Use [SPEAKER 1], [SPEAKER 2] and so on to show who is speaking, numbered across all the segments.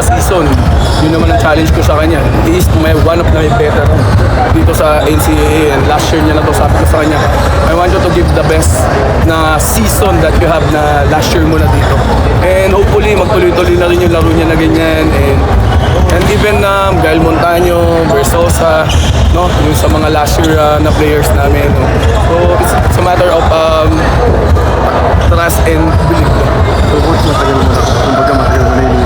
[SPEAKER 1] the season, yun naman ang challenge ko sa kanya. He is one of my veteran dito sa NCAA, and last year niya na to, sabi ko sa kanya, I want you to give the best na season that you have na last year mo na dito. And hopefully magtuloy-tuloy na rin yung laro niya na ganyan, and even Gael Montaño, Versosa, no, yung sa mga last year na players namin. No? So it's a matter of trust and belief.
[SPEAKER 2] So, coach, matagal mo na. Kumbaga, matagal mo na yung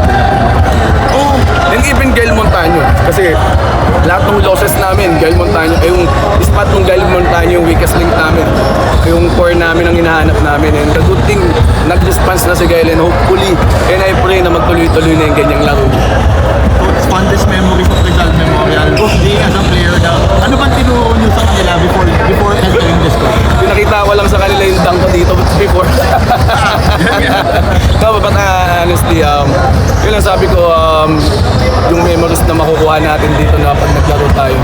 [SPEAKER 1] Oh, and even Gael Montaño. Kasi lahat ng losses namin, Gael Montaño, yung spot ng Gael Montaño, yung weakest link namin. Yung core namin ang hinahanap namin. And the good thing, nag-response na si Gael, and hopefully, and I pray na magtuloy-tuloy na yung ganyang laro.
[SPEAKER 3] Coach, fondest memories of Rizal Memorial. Being as a player daw, ano bang tinuro niyo sa kanila before entering this coach?
[SPEAKER 1] Pinakita ko lang sa kanila yung dunk ko dito before. No, but honestly, yun lang sabi ko, yung memories na makukuha natin dito na pag naglaro tayo.